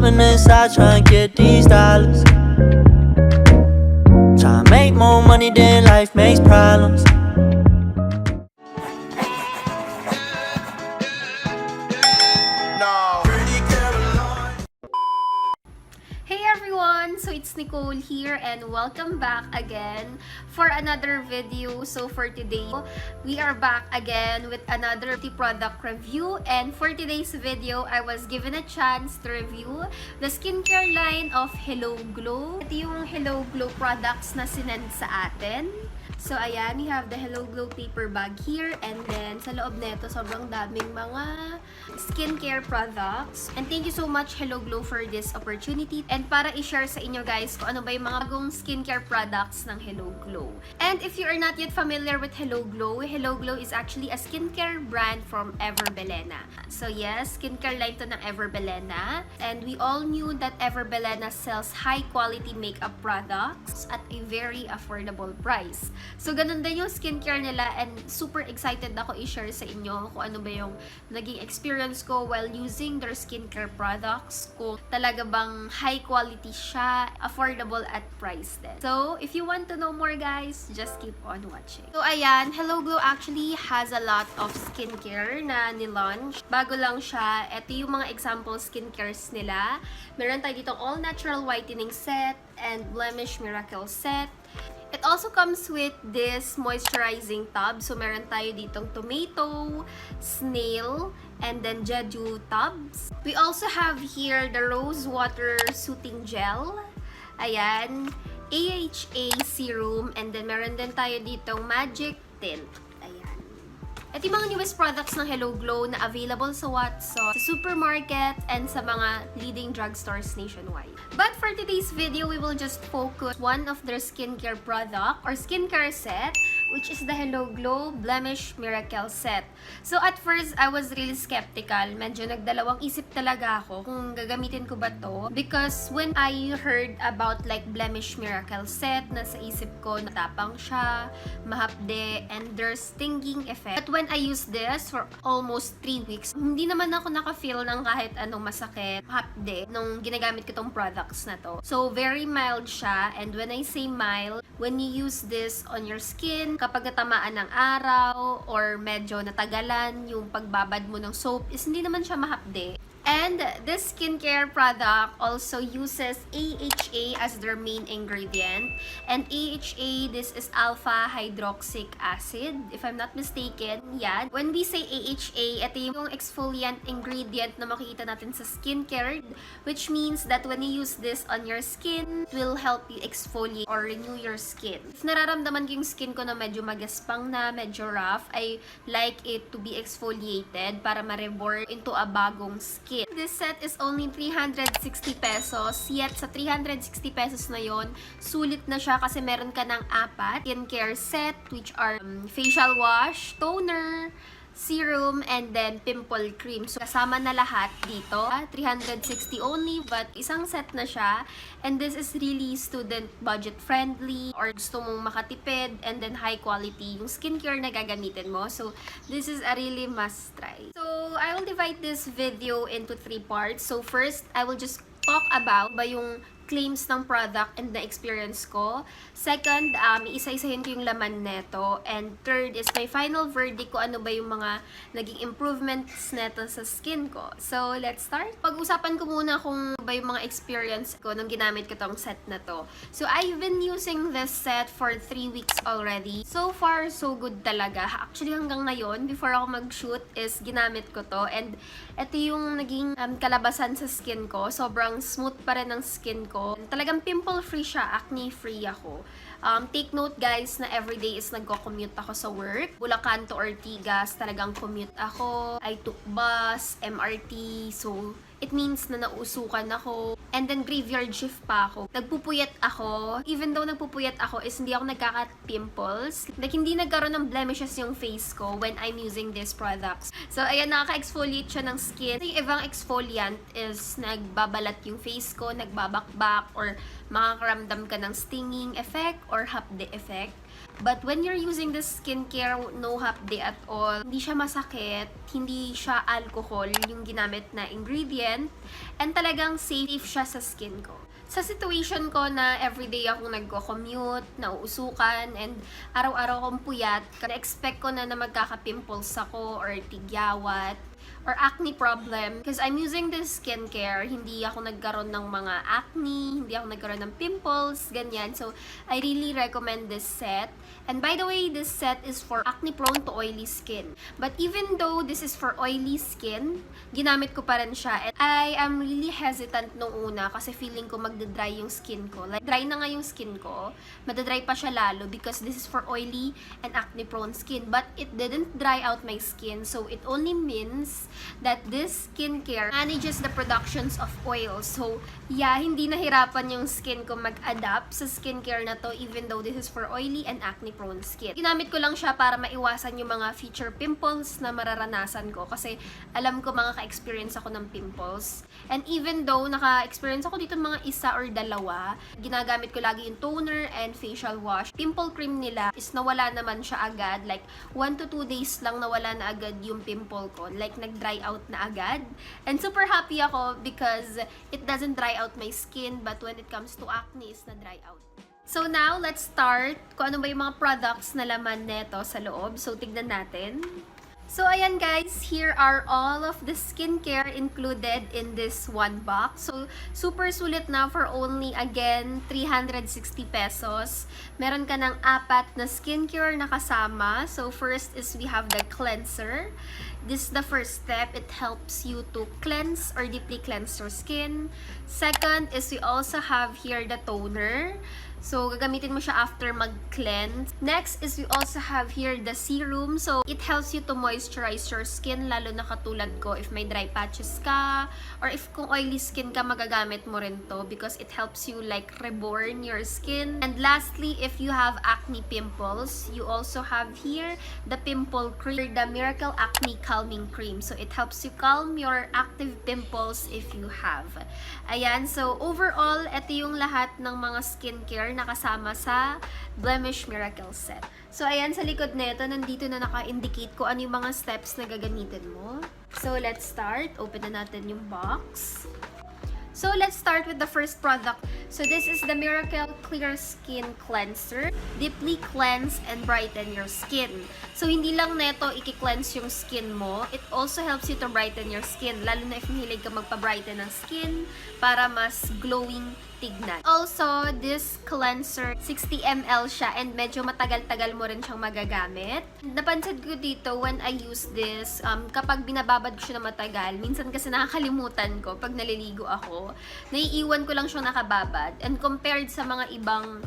Hopping inside trying to get these dollars. Trying to make more money than life makes problems. Hey everyone! So it's Nicole here and welcome back again for another video. So for today, we are back again with another product review, and for today's video, I was given a chance to review the skincare line of Hello Glow. Ito yung Hello Glow products na sinend sa atin. So, ayan, we have the Hello Glow paper bag here, and then sa loob nito, sobrang daming mga skincare products. And thank you so much, Hello Glow, for this opportunity. And para i-share sa inyo guys kung ano ba yung mga bagong skincare products ng Hello Glow. And if you are not yet familiar with Hello Glow is actually a skincare brand from Ever Belena. So yes, skincare line to ng Ever Belena. And we all knew that Ever Belena sells high quality makeup products at a very affordable price. So, ganun din yung skincare nila, and super excited ako i-share sa inyo kung ano ba yung naging experience ko while using their skincare products. Kung talaga bang high quality siya, affordable at price din. So, if you want to know more guys, just keep on watching. So, ayan, Hello Glow actually has a lot of skincare na nilaunch. Bago lang siya, ito yung mga example skincares nila. Meron tayo ditong all natural whitening set and Blemish miracle set. It also comes with this moisturizing tub. So, meron tayo ditong tomato, snail, and then jeju tubs. We also have here the rose water soothing gel. Ayan. AHA serum. And then, meron din tayo ditong magic tint. Ayan. Ito yung mga newest products ng Hello Glow na available sa Watson, sa supermarket, and sa mga leading drugstores nationwide. But for today's video, we will just focus one of their skincare product or skincare set, which is the Hello Glow Blemish Miracle Set. So at first, I was really skeptical. Medyo nagdalawang isip talaga ako kung gagamitin ko ba to. Because when I heard about like Blemish Miracle Set, nasa isip ko natapang siya, mahapde, and there's stinging effect. But when I used this for almost 3 weeks, hindi naman ako naka-feel ng kahit anong masakit, mahapde, nung ginagamit ko tong products na to. So very mild siya, and when I say mild, when you use this on your skin, kapag natamaan ng araw or medyo natagalan yung pagbabad mo ng soap, is hindi naman siya mahapde. And this skincare product also uses AHA as their main ingredient. And AHA, this is alpha hydroxyic acid, if I'm not mistaken. Yan. When we say AHA, ito yung exfoliant ingredient na makikita natin sa skincare, which means that when you use this on your skin, it will help you exfoliate or renew your skin. If nararamdaman ko yung skin ko na medyo magaspang na, medyo rough, I like it to be exfoliated para ma-reborn into a bagong skin. This set is only 360 pesos, yet sa 360 pesos na yon, sulit na siya kasi meron ka ng 4 skincare set, which are facial wash, toner, serum, and then pimple cream. So, kasama na lahat dito. 360 only, but isang set na siya. And this is really student budget friendly, or gusto mong makatipid and then high quality yung skincare na gagamitin mo. So, this is a really must try. So, I will divide this video into 3 parts. So, first, I will just talk about ba yung claims ng product and the experience ko. Second, isa-isahin ko yung laman neto. And third is my final verdict ko ano ba yung mga naging improvements neto sa skin ko. So, let's start. Pag-usapan ko muna kung ba yung mga experience ko nung ginamit ko tong set na to. So, I've been using this set for 3 weeks already. So far, so good talaga. Actually, hanggang ngayon, before ako mag-shoot, is ginamit ko to. And ito yung naging kalabasan sa skin ko. Sobrang smooth pa rin ng skin ko. Talagang pimple-free siya, acne-free ako. Take note guys na everyday is nagko-commute ako sa work. Bulacan to Ortigas, talagang commute ako. I took bus, MRT, so it means na nausukan ako. And then graveyard shift pa ako. Nagpupuyat ako. Even though nagpupuyat ako is hindi ako nagkaka-pimples. Like hindi nagkaroon ng blemishes yung face ko when I'm using these products. So ayan, nakaka-exfoliate siya ng skin. Yung ibang exfoliant is nagbabalat yung face ko, nagbabakbak, or makakaramdam ka ng stinging effect or hapde effect. But when you're using this skincare, no hapde at all. Hindi siya masakit, hindi siya alcohol yung ginamit na ingredient, and talagang safe siya sa skin ko. Sa situation ko na everyday akong nagko-commute, nauusukan, and araw-araw akong puyat, na-expect ko na magkaka-pimples ako or tigyawat or acne problem. Because I'm using this skincare, hindi ako nagkaroon ng mga acne, hindi ako nagkaroon ng pimples, ganyan. So, I really recommend this set. And by the way, this set is for acne-prone to oily skin. But even though this is for oily skin, ginamit ko pa rin siya. And I am really hesitant nung una kasi feeling ko magdadry yung skin ko. Like, dry na nga yung skin ko, madadry pa siya lalo because this is for oily and acne-prone skin. But it didn't dry out my skin, so it only means that this skincare manages the productions of oil. So, yeah, hindi nahirapan yung skin ko mag-adapt sa skincare na to even though this is for oily and acne-prone skin. Ginamit ko lang siya para maiwasan yung mga future pimples na mararanasan ko kasi alam ko mga ka-experience ako ng pimples. And even though naka-experience ako dito mga isa or dalawa, ginagamit ko lagi yung toner and facial wash. Pimple cream nila is nawala naman siya agad. Like, 1 to 2 days lang nawala na agad yung pimple ko. Like, nag-dry out na agad. And super happy ako because it doesn't dry out my skin, but when it comes to acne, it's na dry out. So now, let's start kung ano ba yung mga products na laman neto sa loob. So, tignan natin. So, ayan guys, here are all of the skincare included in this one box. So, super sulit na for only, again, 360 pesos. Meron ka ng 4 na skincare na kasama. So, first is we have the cleanser. This is the first step. It helps you to cleanse or deeply cleanse your skin. Second is we also have here the toner. So, gagamitin mo siya after mag-cleanse. Next is we also have here the serum. So, it helps you to moisturize your skin, lalo na katulad ko if may dry patches ka, or if kung oily skin ka, magagamit mo rin to because it helps you like reborn your skin. And lastly, if you have acne pimples, you also have here the pimple cream, the Miracle Acne Calming Cream. So, it helps you calm your active pimples if you have. Ayan, so overall, ito yung lahat ng mga skincare nakasama sa Blemish Miracle Set. So, ayan, sa likod nito, nandito na naka-indicate ko ano yung mga steps na gagamitin mo. So, let's start. Open na natin yung box. So, let's start with the first product. So, this is the Miracle Clear Skin Cleanser. Deeply cleanse and brighten your skin. So, hindi lang neto i-cleanse yung skin mo. It also helps you to brighten your skin. Lalo na if mahilig ka magpa-brighten ng skin para mas glowing tignan. Also, this cleanser, 60 ml siya and medyo matagal-tagal mo rin siyang magagamit. Napansin ko dito when I use this, kapag binababad ko siya na matagal, minsan kasi nakakalimutan ko pag naliligo ako, naiiwan ko lang siyang nakababad. And compared sa mga ibang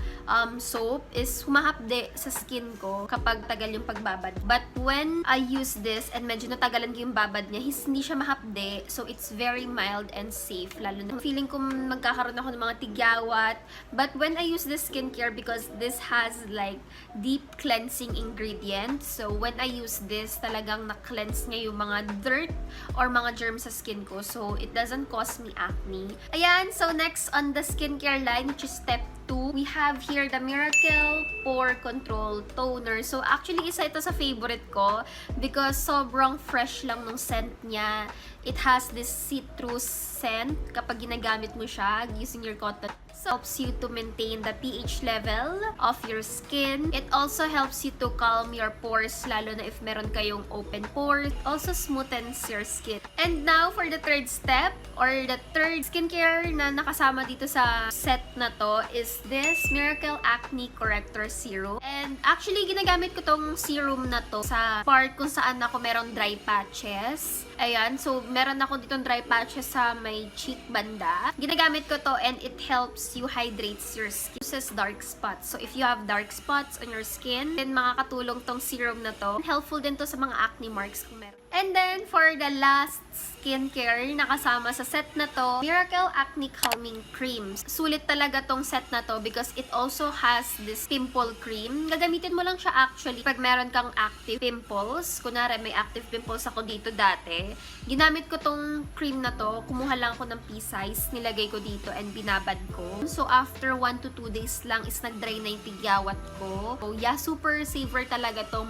soap, is humahapde sa skin ko kapag tagal yung pagbabad. But when I use this and medyo natagalan ko yung babad niya, hindi siya mahapde. So, it's very mild and safe. Lalo na feeling ko magkakaroon ako ng mga tigyawat. But when I use this skincare, because this has like deep cleansing ingredients, so when I use this, talagang na-cleanse niya yung mga dirt or mga germs sa skin ko. So, it doesn't cause me acne. Ayan, so next on the skincare line, which is step 2, we have here the Miracle Pore Control Toner. So, actually, isa ito sa favorite ko because sobrang fresh lang nung scent niya. It has this citrus scent kapag ginagamit mo siya using your cotton. So, helps you to maintain the pH level of your skin. It also helps you to calm your pores, lalo na if meron kayong open pores. It also smoothens your skin. And now, for the third step, or the third skincare na nakasama dito sa set na to, is this Miracle Acne Corrector Serum. And actually, ginagamit ko tong serum na to sa part kung saan ako merong dry patches. Ayan, so meron ako ditong dry patches sa may cheek banda. Ginagamit ko to and it helps you hydrates your skin. Uses dark spots. So if you have dark spots on your skin, then makakatulong tong serum na to. Helpful din to sa mga acne marks kung meron. And then, for the last skincare na kasama sa set na to, Miracle Acne Calming Cream. Sulit talaga tong set na to because it also has this pimple cream. Gagamitin mo lang siya actually pag meron kang active pimples. Kunwari, may active pimples ako dito dati. Ginamit ko tong cream na to. Kumuha lang ako ng pea size, nilagay ko dito and binabad ko. So, after 1 to 2 days lang is nag-dry na yung tigyawat ko. So, yeah, super saver talaga tong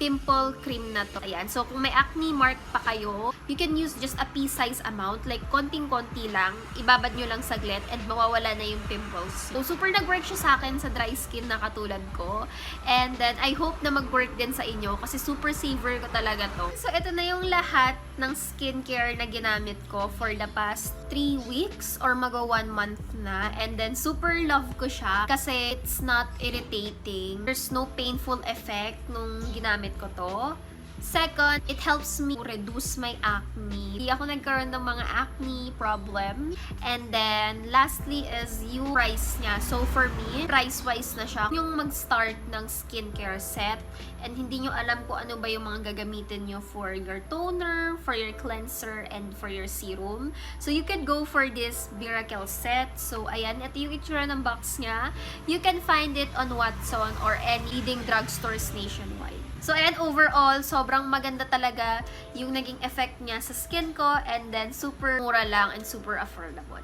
pimple cream na to. Ayan. So, kung may acne mark pa kayo, you can use just a pea size amount. Like, konting-konti lang. Ibabad nyo lang saglit and mawawala na yung pimples. So, super nag-work siya sa akin sa dry skin na katulad ko. And then, I hope na mag-work din sa inyo kasi super saver ko talaga to. So, ito na yung lahat ng skincare na ginamit ko for the past 3 weeks or mag 1 month na. And then, super love ko siya kasi it's not irritating. There's no painful effect nung ginamit ko to. Second, it helps me reduce my acne. Hindi ako nagkaroon ng mga acne problem. And then, lastly is yung price niya. So, for me, price-wise na siya. Yung mag-start ng skincare set and hindi nyo alam kung ano ba yung mga gagamitin nyo for your toner, for your cleanser, and for your serum. So, you can go for this Miracle set. So, ayan, ito yung itsura ng box niya. You can find it on Watson or any leading drugstores nationwide. So, ayan, overall, sobrang maganda talaga yung naging effect niya sa skin ko and then super mura lang and super affordable.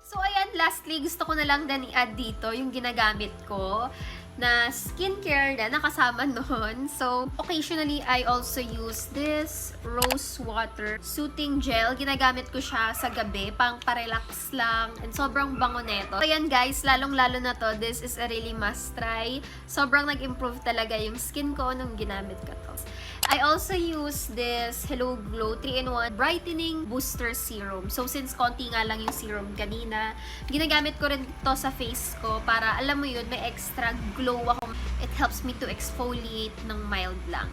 So, ayan, lastly, gusto ko na lang din i-add dito yung ginagamit ko na skincare na nakasama nun. So, occasionally, I also use this rose water soothing gel. Ginagamit ko siya sa gabi, pang parelax lang. And sobrang bango neto. So, ayan guys, lalong-lalo na to. This is a really must try. Sobrang nag-improve talaga yung skin ko nung ginamit ko to. I also use this Hello Glow 3-in-1 Brightening Booster Serum. So, since konti nga lang yung serum kanina, ginagamit ko rin to sa face ko para, alam mo yun, may extra glow ako. It helps me to exfoliate ng mild lang.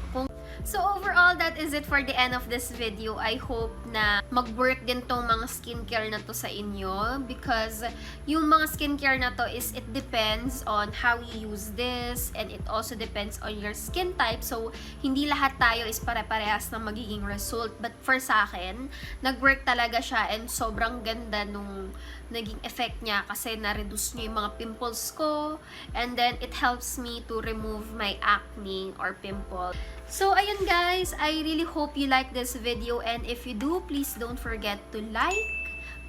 So, overall, that is it for the end of this video. I hope na mag-work din tong mga skincare na to sa inyo because yung mga skincare na to is it depends on how you use this and it also depends on your skin type. So, hindi lahat tayo is pare-parehas ng magiging result. But for sa akin, nag-work talaga siya and sobrang ganda nung naging effect niya kasi na-reduce niya yung mga pimples ko and then it helps me to remove my acne or pimple. So, ayun guys, I really hope you like this video and if you do, please don't forget to like,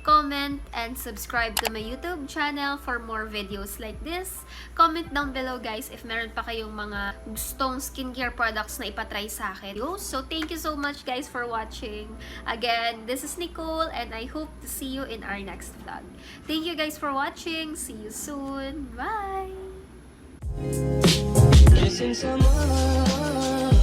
comment, and subscribe to my YouTube channel for more videos like this. Comment down below guys if meron pa kayong mga gustong skincare products na ipatry sa akin. So, thank you so much guys for watching. Again, this is Nicole and I hope to see you in our next vlog. Thank you guys for watching. See you soon. Bye! Missing someone.